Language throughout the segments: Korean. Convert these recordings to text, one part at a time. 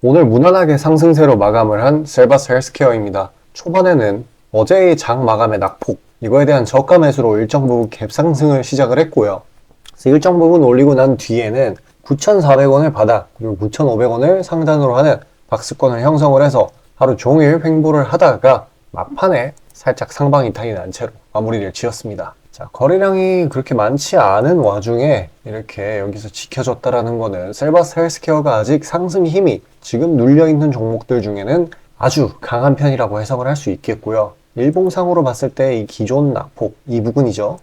오늘 무난하게 상승세로 마감을 한 셀바스 헬스케어입니다. 초반에는 어제의 장 마감의 낙폭, 이거에 대한 저가 매수로 일정 부분 갭상승을 시작을 했고요. 그래서 일정 부분 올리고 난 뒤에는 9,400원을 바닥, 그리고 9,500원을 상단으로 하는 박스권을 형성을 해서 하루 종일 횡보를 하다가 막판에 살짝 상방 이탈이 난 채로 마무리를 지었습니다. 자, 거래량이 그렇게 많지 않은 와중에 이렇게 여기서 지켜줬다라는 거는 셀바스 헬스케어가 아직 상승 힘이 지금 눌려있는 종목들 중에는 아주 강한 편이라고 해석을 할 수 있겠고요. 일봉상으로 봤을 때 이 기존 낙폭, 이 부분이죠.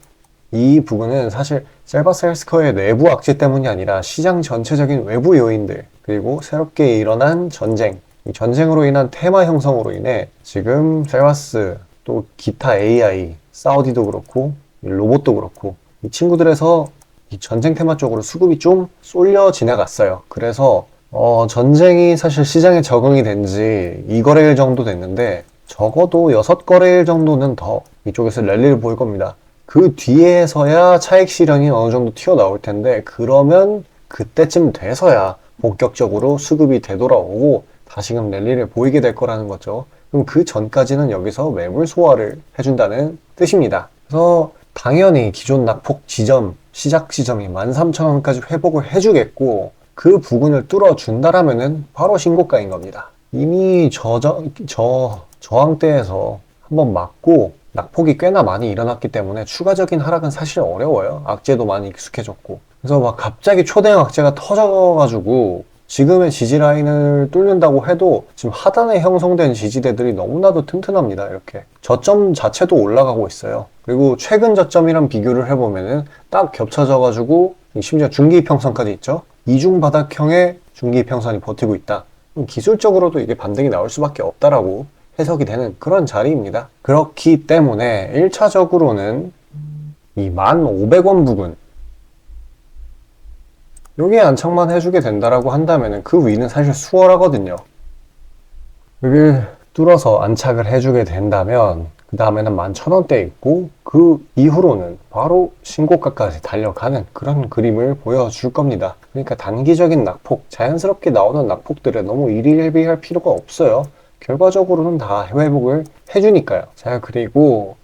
이 부분은 사실 셀바스 헬스케어의 내부 악재 때문이 아니라 시장 전체적인 외부 요인들, 그리고 새롭게 일어난 전쟁, 이 전쟁으로 인한 테마 형성으로 인해 지금 셀바스 또 기타 AI, 사우디도 그렇고 로봇도 그렇고 이 친구들에서 이 전쟁 테마 쪽으로 수급이 좀 쏠려 지나갔어요. 그래서 전쟁이 사실 시장에 적응이 된 지 2거래일 정도 됐는데 적어도 6거래일 정도는 더 이쪽에서 랠리를 보일 겁니다. 그 뒤에서야 차익 실현이 어느 정도 튀어나올 텐데 그러면 그때쯤 돼서야 본격적으로 수급이 되돌아오고 다시금 랠리를 보이게 될 거라는 거죠. 그럼 그 전까지는 여기서 매물 소화를 해준다는 뜻입니다. 그래서 당연히 기존 낙폭 지점, 시작 지점이 13,000원까지 회복을 해주겠고 그 부분을 뚫어준다라면은 바로 신고가인 겁니다. 이미 저항대에서 한번 맞고 낙폭이 꽤나 많이 일어났기 때문에 추가적인 하락은 사실 어려워요. 악재도 많이 익숙해졌고. 그래서 막 갑자기 초대형 악재가 터져가지고 지금의 지지 라인을 뚫는다고 해도 지금 하단에 형성된 지지대들이 너무나도 튼튼합니다. 이렇게 저점 자체도 올라가고 있어요. 그리고 최근 저점이랑 비교를 해보면은 딱 겹쳐져가지고 심지어 중기이평선까지 있죠. 이중 바닥형의 중기이평선이 버티고 있다. 기술적으로도 이게 반등이 나올 수밖에 없다라고 해석이 되는 그런 자리입니다. 그렇기 때문에 1차적으로는 이 1,500원 부근 여기에 안착만 해주게 된다라고 한다면 그 위는 사실 수월하거든요. 여기를 뚫어서 안착을 해주게 된다면 그 다음에는 11,000원대 있고 그 이후로는 바로 신고가까지 달려가는 그런 그림을 보여줄 겁니다. 그러니까 단기적인 낙폭, 자연스럽게 나오는 낙폭들에 너무 일희일비할 필요가 없어요. 결과적으로는 다 회복을 해주니까요. 자, 그리고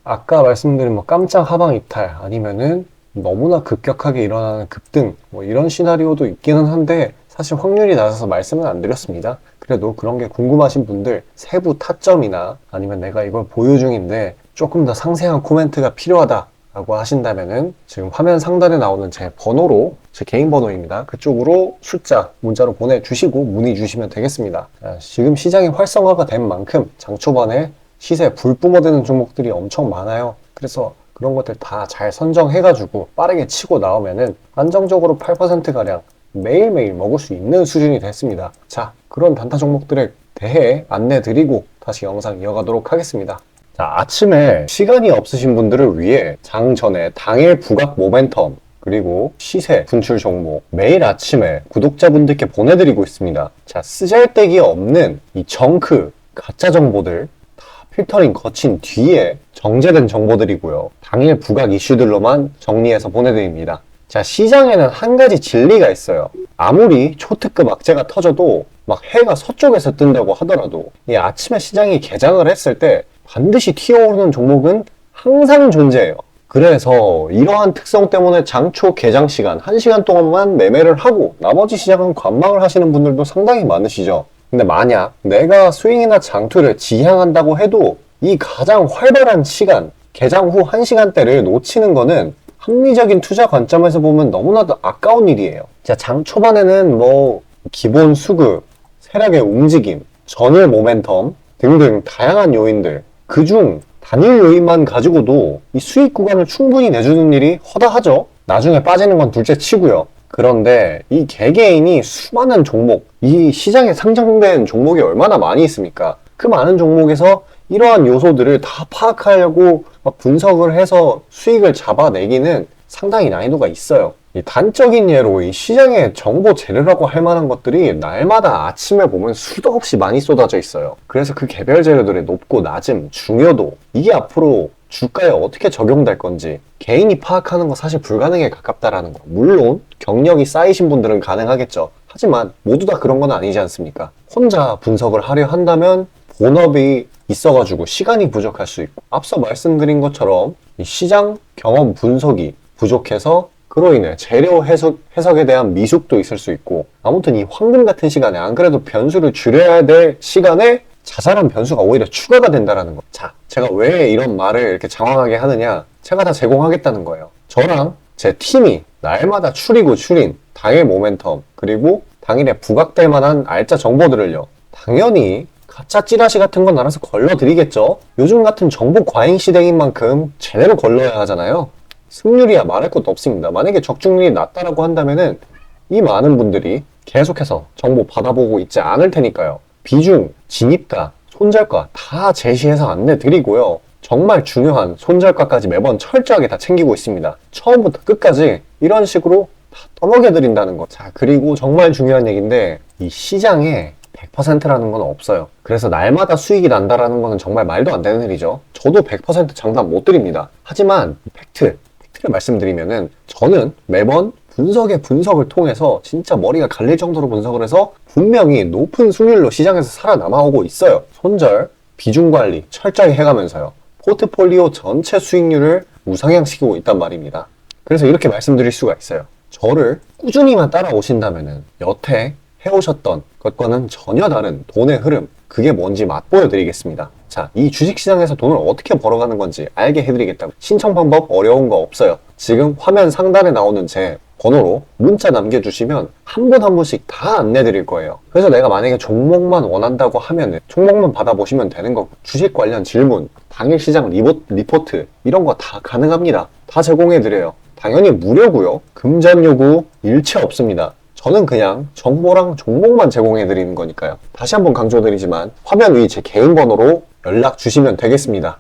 아까 말씀드린 깜짝 하방 이탈 아니면은 너무나 급격하게 일어나는 급등 이런 시나리오도 있기는 한데 사실 확률이 낮아서 말씀은 안 드렸습니다. 그래도 그런 게 궁금하신 분들 세부 타점이나 아니면 내가 이걸 보유 중인데 조금 더 상세한 코멘트가 필요하다 라고 하신다면은 지금 화면 상단에 나오는 제 번호로, 제 개인 번호입니다. 그쪽으로 숫자 문자로 보내주시고 문의 주시면 되겠습니다. 지금 시장이 활성화가 된 만큼 장 초반에 시세 불 뿜어대는 종목들이 엄청 많아요. 그래서 그런 것들 다 잘 선정해가지고 빠르게 치고 나오면은 안정적으로 8%가량 매일매일 먹을 수 있는 수준이 됐습니다. 자, 그런 단타 종목들에 대해 안내드리고 다시 영상 이어가도록 하겠습니다. 자, 아침에 시간이 없으신 분들을 위해 장 전에 당일 부각 모멘텀 그리고 시세 분출 종목 매일 아침에 구독자분들께 보내드리고 있습니다. 자, 쓰잘데기 없는 이 정크 가짜 정보들 필터링 거친 뒤에 정제된 정보들이고요. 당일 부각 이슈들로만 정리해서 보내드립니다. 자, 시장에는 한 가지 진리가 있어요. 아무리 초특급 악재가 터져도 막 해가 서쪽에서 뜬다고 하더라도 이 아침에 시장이 개장을 했을 때 반드시 튀어오르는 종목은 항상 존재해요. 그래서 이러한 특성 때문에 장초 개장 시간 1시간 동안만 매매를 하고 나머지 시장은 관망을 하시는 분들도 상당히 많으시죠. 근데 만약 내가 스윙이나 장투를 지향한다고 해도 이 가장 활발한 시간, 개장 후 1시간대를 놓치는 거는 합리적인 투자 관점에서 보면 너무나도 아까운 일이에요. 자, 장 초반에는 기본 수급, 세력의 움직임, 전일 모멘텀 등등 다양한 요인들, 그중 단일 요인만 가지고도 이 수익 구간을 충분히 내주는 일이 허다하죠. 나중에 빠지는 건 둘째 치고요. 그런데 이 개개인이 수많은 종목, 이 시장에 상장된 종목이 얼마나 많이 있습니까? 그 많은 종목에서 이러한 요소들을 다 파악하려고 분석을 해서 수익을 잡아내기는 상당히 난이도가 있어요. 이 단적인 예로 이 시장의 정보 재료라고 할 만한 것들이 날마다 아침에 보면 수도 없이 많이 쏟아져 있어요. 그래서 그 개별 재료들의 높고 낮음, 중요도 이게 앞으로 주가에 어떻게 적용될 건지 개인이 파악하는 거 사실 불가능에 가깝다라는 거. 물론 경력이 쌓이신 분들은 가능하겠죠. 하지만 모두 다 그런 건 아니지 않습니까? 혼자 분석을 하려 한다면 본업이 있어가지고 시간이 부족할 수 있고, 앞서 말씀드린 것처럼 이 시장 경험 분석이 부족해서 그로 인해 재료 해석에 대한 미숙도 있을 수 있고, 아무튼 이 황금 같은 시간에 안 그래도 변수를 줄여야 될 시간에 자잘한 변수가 오히려 추가가 된다라는 거. 자, 제가 왜 이런 말을 이렇게 장황하게 하느냐? 제가 다 제공하겠다는 거예요. 저랑 제 팀이 날마다 추린 당일 모멘텀, 그리고 당일에 부각될 만한 알짜 정보들을요, 당연히 가짜 찌라시 같은 건 알아서 걸러드리겠죠. 요즘 같은 정보 과잉 시대인 만큼 제대로 걸러야 하잖아요. 승률이야 말할 것도 없습니다. 만약에 적중률이 낮다라고 한다면은 이 많은 분들이 계속해서 정보 받아보고 있지 않을 테니까요. 비중, 진입가, 손절가 다 제시해서 안내드리고요. 정말 중요한 손절가까지 매번 철저하게 다 챙기고 있습니다. 처음부터 끝까지 이런 식으로 다 떠먹여드린다는 거. 자, 그리고 정말 중요한 얘기인데, 이 시장에 100%라는 건 없어요. 그래서 날마다 수익이 난다라는 거는 정말 말도 안 되는 일이죠. 저도 100% 장담 못 드립니다. 하지만 팩트를 말씀드리면은, 저는 매번 분석을 통해서 진짜 머리가 갈릴 정도로 분석을 해서 분명히 높은 수익률로 시장에서 살아남아오고 있어요. 손절, 비중 관리 철저히 해가면서요. 포트폴리오 전체 수익률을 우상향시키고 있단 말입니다. 그래서 이렇게 말씀드릴 수가 있어요. 저를 꾸준히만 따라오신다면은 여태 해오셨던 것과는 전혀 다른 돈의 흐름, 그게 뭔지 맛보여 드리겠습니다. 자, 이 주식시장에서 돈을 어떻게 벌어가는 건지 알게 해드리겠다고. 신청 방법 어려운 거 없어요. 지금 화면 상단에 나오는 제 번호로 문자 남겨주시면 한 분 한 분씩 다 안내드릴 거예요. 그래서 내가 만약에 종목만 원한다고 하면은 종목만 받아보시면 되는 거고, 주식 관련 질문, 당일 시장 리포트 이런 거 다 가능합니다. 다 제공해드려요. 당연히 무료고요. 금전 요구 일체 없습니다. 저는 그냥 정보랑 종목만 제공해드리는 거니까요. 다시 한번 강조드리지만 화면 위 제 개인 번호로 연락 주시면 되겠습니다.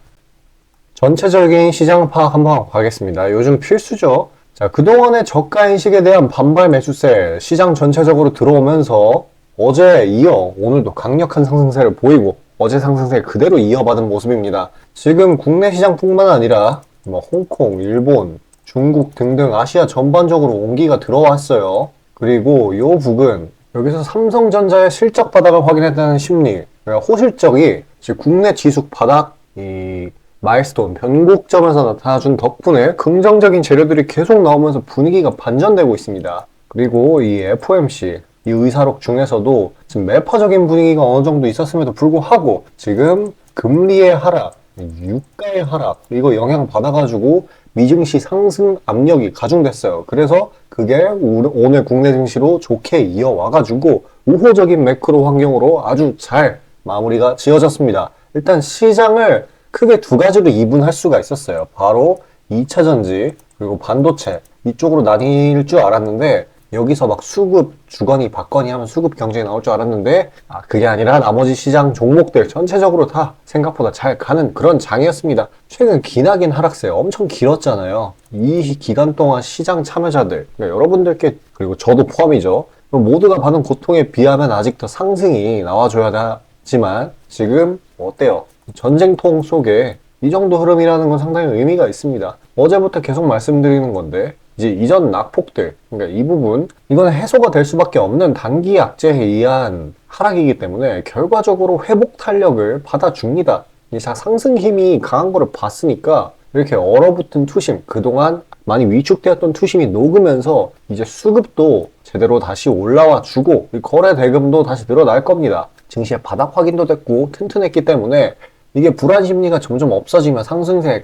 전체적인 시장 파악 한번 가겠습니다. 요즘 필수죠. 자, 그동안의 저가 인식에 대한 반발 매수세 시장 전체적으로 들어오면서 어제에 이어 오늘도 강력한 상승세를 보이고, 어제 상승세 그대로 이어받은 모습입니다. 지금 국내 시장뿐만 아니라 홍콩, 일본, 중국 등등 아시아 전반적으로 온기가 들어왔어요. 그리고 요 부근 여기서 삼성전자의 실적 바닥을 확인했다는 심리, 그러니까 호실적이 지금 국내 지수 바닥 이 마일스톤 변곡점에서 나타나준 덕분에 긍정적인 재료들이 계속 나오면서 분위기가 반전되고 있습니다. 그리고 이 FOMC 이 의사록 중에서도 지금 매파적인 분위기가 어느 정도 있었음에도 불구하고 지금 금리의 하락, 유가의 하락 이거 영향 받아가지고 미증시 상승 압력이 가중됐어요. 그래서 그게 오늘 국내 증시로 좋게 이어와가지고 우호적인 매크로 환경으로 아주 잘 마무리가 지어졌습니다. 일단 시장을 크게 두 가지로 이분할 수가 있었어요. 바로 2차전지 그리고 반도체 이쪽으로 나뉠 줄 알았는데, 여기서 막 수급 주거니 받거니 하면 수급 경쟁이 나올 줄 알았는데 그게 아니라 나머지 시장 종목들 전체적으로 다 생각보다 잘 가는 그런 장이었습니다. 최근 기나긴 하락세 엄청 길었잖아요. 이 기간 동안 시장 참여자들, 그러니까 여러분들께, 그리고 저도 포함이죠, 모두가 받은 고통에 비하면 아직 더 상승이 나와줘야 하지만 지금 어때요? 전쟁통 속에 이 정도 흐름이라는 건 상당히 의미가 있습니다. 어제부터 계속 말씀드리는 건데, 이제 이전 낙폭들, 그러니까 이 부분, 이거는 해소가 될 수밖에 없는 단기 악재에 의한 하락이기 때문에 결과적으로 회복 탄력을 받아줍니다. 이 상승 힘이 강한 거를 봤으니까 이렇게 얼어붙은 투심, 그동안 많이 위축되었던 투심이 녹으면서 이제 수급도 제대로 다시 올라와 주고 거래 대금도 다시 늘어날 겁니다. 증시의 바닥 확인도 됐고 튼튼했기 때문에 이게 불안 심리가 점점 없어지면 상승세에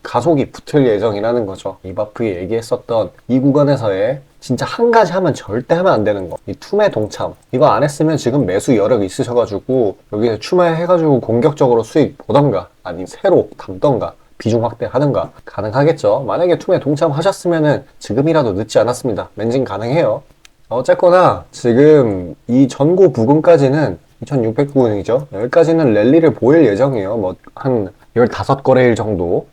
가속이 붙을 예정이라는 거죠. 이바프에 얘기했었던 이 구간에서의 진짜 한 가지 하면 절대 하면 안 되는 거, 이 투매 동참. 이거 안 했으면 지금 매수 여력이 있으셔가지고 여기서 추매해가지고 공격적으로 수익 보던가 아니면 새로 담던가 비중 확대하든가 가능하겠죠. 만약에 투매 동참하셨으면은 지금이라도 늦지 않았습니다. 멘징 가능해요. 어쨌거나 지금 이 전고 부근까지는 2600부근이죠. 여기까지는 랠리를 보일 예정이에요. 뭐 한 15거래일 정도.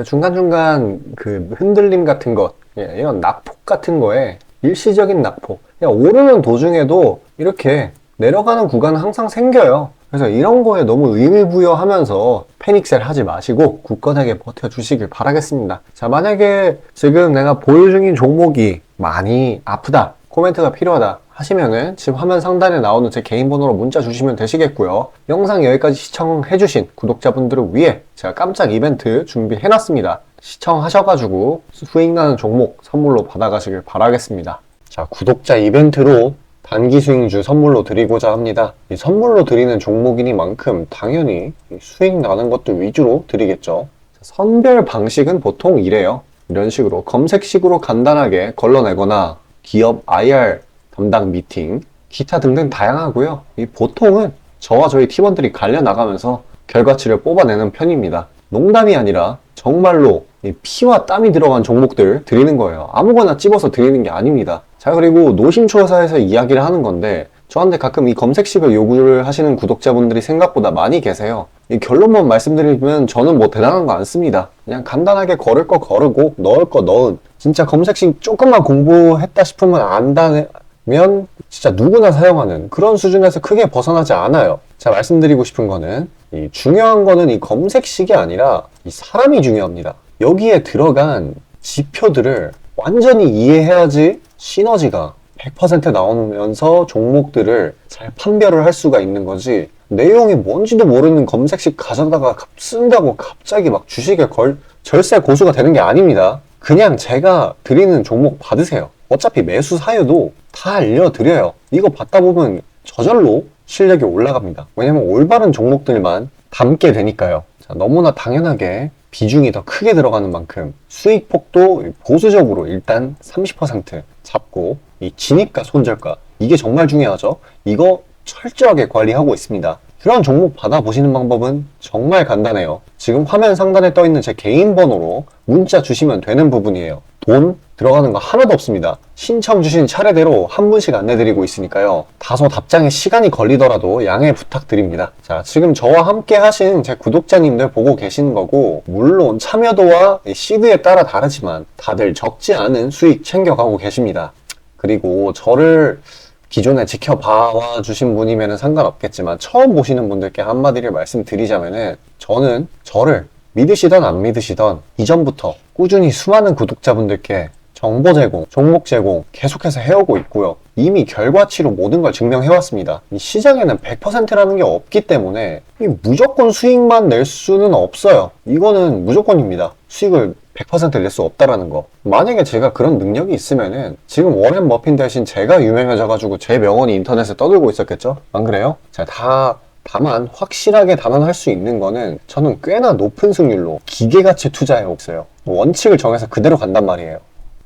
중간중간 그 흔들림 같은 것, 이런 낙폭 같은 거에 일시적인 낙폭. 그냥 오르는 도중에도 이렇게 내려가는 구간은 항상 생겨요. 그래서 이런 거에 너무 의미 부여하면서 패닉셀 하지 마시고 굳건하게 버텨주시길 바라겠습니다. 자, 만약에 지금 내가 보유 중인 종목이 많이 아프다, 코멘트가 필요하다 하시면은 지금 화면 상단에 나오는 제 개인 번호로 문자 주시면 되시겠고요. 영상 여기까지 시청해주신 구독자분들을 위해 제가 깜짝 이벤트 준비해놨습니다. 시청하셔가지고 수익 나는 종목 선물로 받아가시길 바라겠습니다. 자, 구독자 이벤트로 단기 수익주 선물로 드리고자 합니다. 이 선물로 드리는 종목이니만큼 당연히 수익 나는 것들 위주로 드리겠죠. 선별 방식은 보통 이래요. 이런 식으로 검색식으로 간단하게 걸러내거나 기업 IR 담당 미팅, 기타 등등 다양하고요. 이 보통은 저와 저희 팀원들이 갈려 나가면서 결과치를 뽑아내는 편입니다. 농담이 아니라 정말로 피와 땀이 들어간 종목들 드리는 거예요. 아무거나 찝어서 드리는 게 아닙니다. 자, 그리고 노심초사에서 이야기를 하는 건데 저한테 가끔 이 검색식을 요구를 하시는 구독자분들이 생각보다 많이 계세요. 이 결론만 말씀드리면 저는 뭐 대단한 거 안 씁니다. 그냥 간단하게 걸을 거 거르고 넣을 거 넣은, 진짜 검색식 조금만 공부했다 싶으면 안다면 진짜 누구나 사용하는 그런 수준에서 크게 벗어나지 않아요. 제가 말씀드리고 싶은 거는 이 중요한 거는 이 검색식이 아니라 이 사람이 중요합니다. 여기에 들어간 지표들을 완전히 이해해야지 시너지가 100% 나오면서 종목들을 잘 판별을 할 수가 있는 거지, 내용이 뭔지도 모르는 검색식 가져다가 쓴다고 갑자기 막 주식에 절세 고수가 되는 게 아닙니다. 그냥 제가 드리는 종목 받으세요. 어차피 매수 사유도 다 알려드려요. 이거 받다 보면 저절로 실력이 올라갑니다. 왜냐면 올바른 종목들만 담게 되니까요. 자, 너무나 당연하게 비중이 더 크게 들어가는 만큼 수익폭도 보수적으로 일단 30% 잡고, 이 진입가 손절가 이게 정말 중요하죠. 이거 철저하게 관리하고 있습니다. 그런 종목 받아보시는 방법은 정말 간단해요. 지금 화면 상단에 떠있는 제 개인 번호로 문자 주시면 되는 부분이에요. 돈 들어가는 거 하나도 없습니다. 신청 주신 차례대로 한 분씩 안내드리고 있으니까요. 다소 답장에 시간이 걸리더라도 양해 부탁드립니다. 자, 지금 저와 함께 하신 제 구독자님들 보고 계시는 거고, 물론 참여도와 시드에 따라 다르지만 다들 적지 않은 수익 챙겨가고 계십니다. 그리고 저를 기존에 지켜봐 주신 분이면 상관없겠지만 처음 보시는 분들께 한마디를 말씀드리자면은, 저는 저를 믿으시던 안 믿으시던 이전부터 꾸준히 수많은 구독자분들께 정보 제공, 종목 제공 계속해서 해오고 있고요. 이미 결과치로 모든 걸 증명해왔습니다. 이 시장에는 100%라는 게 없기 때문에 무조건 수익만 낼 수는 없어요. 이거는 무조건입니다. 수익을 100% 낼 수 없다라는 거. 만약에 제가 그런 능력이 있으면은 지금 워렌 버핏 대신 제가 유명해져가지고 제 명언이 인터넷에 떠들고 있었겠죠? 안 그래요? 자, 다만 확실하게 단언할 수 있는 거는 저는 꽤나 높은 승률로 기계같이 투자해 있어요. 원칙을 정해서 그대로 간단 말이에요.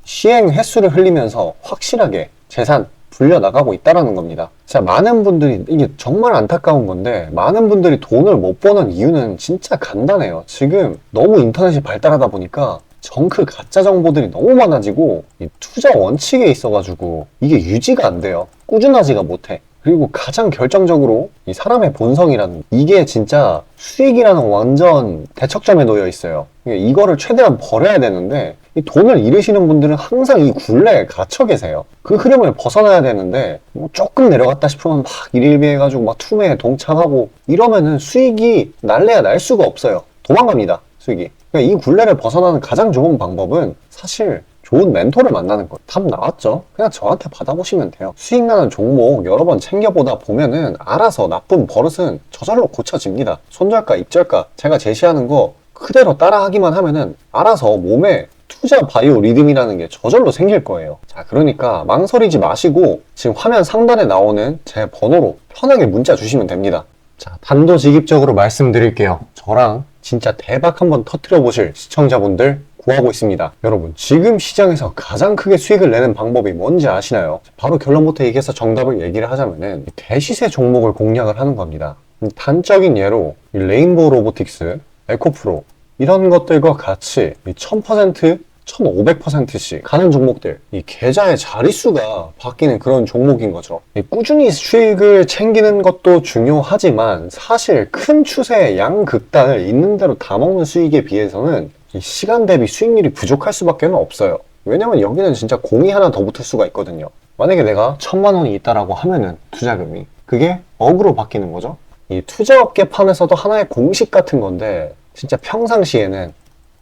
시행 횟수를 흘리면서 확실하게 재산 불려나가고 있다는 겁니다. 자, 많은 분들이, 이게 정말 안타까운 건데, 많은 분들이 돈을 못 버는 이유는 진짜 간단해요. 지금 너무 인터넷이 발달하다 보니까 정크 가짜 정보들이 너무 많아지고 이 투자 원칙에 있어가지고 이게 유지가 안 돼요. 꾸준하지가 못해. 그리고 가장 결정적으로 이 사람의 본성이라는, 이게 진짜 수익이라는 완전 대척점에 놓여 있어요. 이거를 최대한 버려야 되는데, 이 돈을 잃으시는 분들은 항상 이 굴레에 갇혀 계세요. 그 흐름을 벗어나야 되는데 뭐 조금 내려갔다 싶으면 막 일일비해가지고 막 투매에 동참하고 이러면은 수익이 날래야 날 수가 없어요. 도망갑니다, 수익이. 그러니까 이 굴레를 벗어나는 가장 좋은 방법은 사실 좋은 멘토를 만나는 거예요. 답 나왔죠? 그냥 저한테 받아보시면 돼요. 수익 나는 종목 여러 번 챙겨보다 보면은 알아서 나쁜 버릇은 저절로 고쳐집니다. 손절가, 입절가 제가 제시하는 거 그대로 따라하기만 하면은 알아서 몸에 투자 바이오 리듬이라는 게 저절로 생길 거예요. 자, 그러니까 망설이지 마시고 지금 화면 상단에 나오는 제 번호로 편하게 문자 주시면 됩니다. 자, 단도직입적으로 말씀드릴게요. 저랑 진짜 대박 한번 터뜨려 보실 시청자분들 구하고 있습니다. 여러분, 지금 시장에서 가장 크게 수익을 내는 방법이 뭔지 아시나요? 바로 결론부터 얘기해서 정답을 얘기를 하자면은 대시세 종목을 공략을 하는 겁니다. 단적인 예로 레인보우 로보틱스, 에코프로 이런 것들과 같이 1000%, 1500%씩 가는 종목들, 이 계좌의 자릿수가 바뀌는 그런 종목인 거죠. 꾸준히 수익을 챙기는 것도 중요하지만 사실 큰 추세의 양극단을 있는 대로 다 먹는 수익에 비해서는 이 시간 대비 수익률이 부족할 수밖에 없어요. 왜냐면 여기는 진짜 공이 하나 더 붙을 수가 있거든요. 만약에 내가 1000만 원이 있다라고 하면은 투자금이, 그게 억으로 바뀌는 거죠. 이 투자업계판에서도 하나의 공식 같은 건데 진짜 평상시에는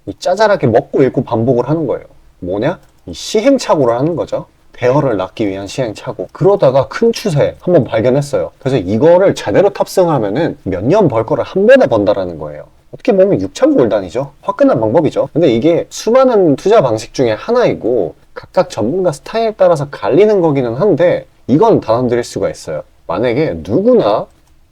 이 짜잘하게 먹고 읽고 반복을 하는 거예요. 뭐냐? 이 시행착오를 하는 거죠. 대어를 낳기 위한 시행착오. 그러다가 큰 추세 한번 발견했어요. 그래서 이거를 제대로 탑승하면은 몇 년 벌 거를 한 번에 번다라는 거예요. 어떻게 보면 6천 골단이죠. 화끈한 방법이죠. 근데 이게 수많은 투자 방식 중에 하나이고 각각 전문가 스타일에 따라서 갈리는 거기는 한데 이건 단언드릴 수가 있어요. 만약에 누구나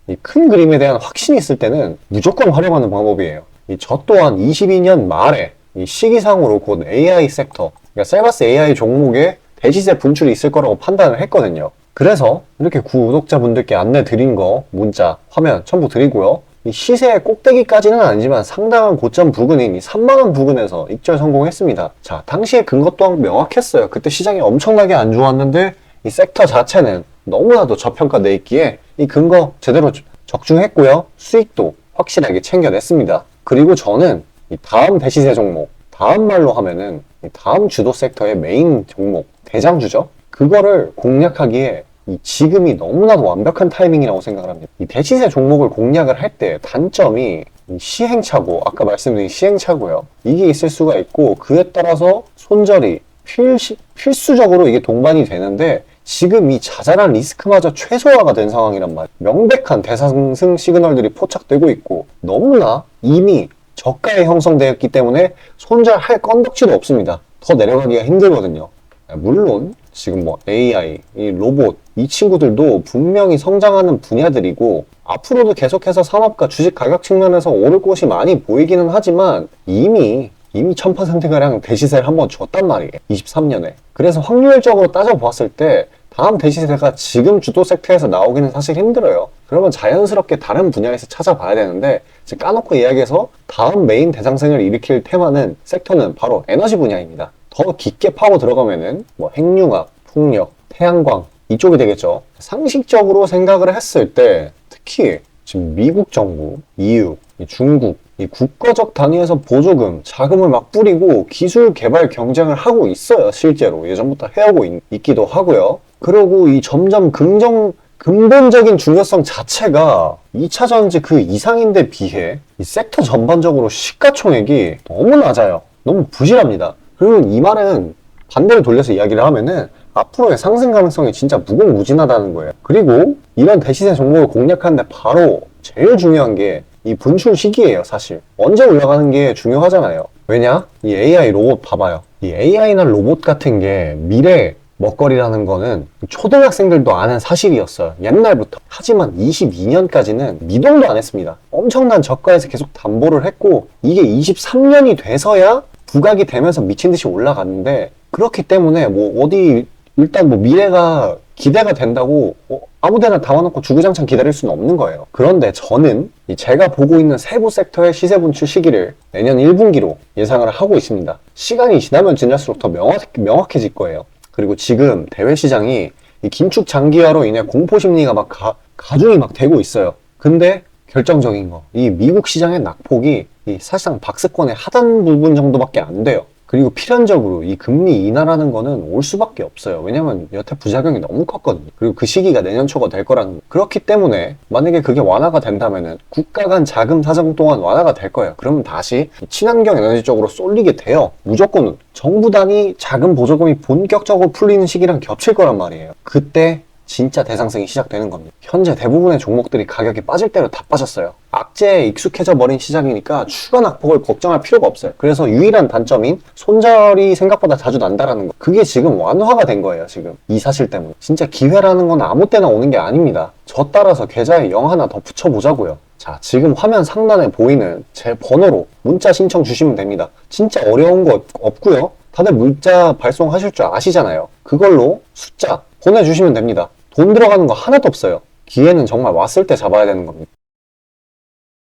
이 큰 그림에 대한 확신이 있을 때는 무조건 활용하는 방법이에요. 저 또한 22년 말에 이 시기상으로 곧 AI 섹터, 그러니까 셀바스 AI 종목에 대시세 분출이 있을 거라고 판단을 했거든요. 그래서 이렇게 구독자분들께 안내 드린 거 문자, 화면 첨부 드리고요. 이 시세의 꼭대기까지는 아니지만 상당한 고점 부근인 이 3만원 부근에서 익절 성공했습니다. 자, 당시에 근거 또한 명확했어요. 그때 시장이 엄청나게 안 좋았는데 이 섹터 자체는 너무나도 저평가돼 있기에 이 근거 제대로 적중했고요. 수익도 확실하게 챙겨냈습니다. 그리고 저는 이 다음 대시세 종목, 다음 말로 하면은 이 다음 주도 섹터의 메인 종목, 대장주죠. 그거를 공략하기에 이 지금이 너무나도 완벽한 타이밍이라고 생각을 합니다. 이 대시세 종목을 공략을 할 때 단점이 이 시행착오, 아까 말씀드린 시행착오요. 이게 있을 수가 있고 그에 따라서 손절이 필수적으로 이게 동반이 되는데 지금 이 자잘한 리스크마저 최소화가 된 상황이란 말이에요. 명백한 대상승 시그널들이 포착되고 있고 너무나 이미 저가에 형성되었기 때문에 손절할 건덕지도 없습니다. 더 내려가기가 힘들거든요. 물론 지금 뭐 AI, 이 로봇, 이 친구들도 분명히 성장하는 분야들이고 앞으로도 계속해서 산업과 주식 가격 측면에서 오를 곳이 많이 보이기는 하지만 이미 1000%가량 대시세를 한번 줬단 말이에요. 23년에. 그래서 확률적으로 따져보았을 때 다음 대시세가 지금 주도 섹터에서 나오기는 사실 힘들어요. 그러면 자연스럽게 다른 분야에서 찾아봐야 되는데 까놓고 이야기해서 다음 메인 대상승을 일으킬 테마는 섹터는 바로 에너지 분야입니다. 더 깊게 파고 들어가면은 뭐 핵융합, 풍력, 태양광 이쪽이 되겠죠. 상식적으로 생각을 했을 때 특히 지금 미국 정부, EU, 중국 이 국가적 단위에서 보조금, 자금을 막 뿌리고 기술 개발 경쟁을 하고 있어요. 실제로 예전부터 해오고 있기도 하고요. 그리고 이 점점 근본적인 중요성 자체가 2차 전지 그 이상인데 비해 이 섹터 전반적으로 시가총액이 너무 낮아요. 너무 부실합니다. 그러면 이 말은 반대로 돌려서 이야기를 하면은 앞으로의 상승 가능성이 진짜 무궁무진하다는 거예요. 그리고 이런 대시세 종목을 공략하는데 바로 제일 중요한 게 이 분출 시기예요. 사실 언제 올라가는 게 중요하잖아요. 왜냐? 이 AI 로봇 봐봐요. 이 AI나 로봇 같은 게 미래 먹거리라는 거는 초등학생들도 아는 사실이었어요. 옛날부터. 하지만 22년까지는 미동도 안 했습니다. 엄청난 저가에서 계속 담보를 했고 이게 23년이 돼서야 부각이 되면서 미친 듯이 올라갔는데 그렇기 때문에 뭐 어디 일단 뭐 미래가 기대가 된다고 아무데나 담아놓고 주구장창 기다릴 수는 없는 거예요. 그런데 저는 제가 보고 있는 세부 섹터의 시세 분출 시기를 내년 1분기로 예상을 하고 있습니다. 시간이 지나면 지날수록 더 명확해질 거예요. 그리고 지금 대외 시장이 이 긴축 장기화로 인해 공포 심리가 막 가중이 막 되고 있어요. 근데 결정적인 거, 이 미국 시장의 낙폭이 사실상 박스권의 하단 부분 정도밖에 안 돼요. 그리고 필연적으로 이 금리 인하라는 거는 올 수밖에 없어요. 왜냐면 여태 부작용이 너무 컸거든요. 그리고 그 시기가 내년 초가 될 거라는 거. 그렇기 때문에 만약에 그게 완화가 된다면은 국가 간 자금 사정 또한 완화가 될 거예요. 그러면 다시 친환경 에너지 쪽으로 쏠리게 돼요. 무조건 정부 단위 자금 보조금이 본격적으로 풀리는 시기랑 겹칠 거란 말이에요. 그때 진짜 대상승이 시작되는 겁니다. 현재 대부분의 종목들이 가격이 빠질 대로 다 빠졌어요. 악재에 익숙해져 버린 시장이니까 추가 낙폭을 걱정할 필요가 없어요. 그래서 유일한 단점인 손절이 생각보다 자주 난다라는 거, 그게 지금 완화가 된 거예요. 지금 이 사실 때문에. 진짜 기회라는 건 아무 때나 오는 게 아닙니다. 저 따라서 계좌에 0 하나 더 붙여보자고요. 자, 지금 화면 상단에 보이는 제 번호로 문자 신청 주시면 됩니다. 진짜 어려운 거 없고요. 다들 문자 발송하실 줄 아시잖아요. 그걸로 숫자 보내주시면 됩니다. 돈 들어가는 거 하나도 없어요. 기회는 정말 왔을 때 잡아야 되는 겁니다.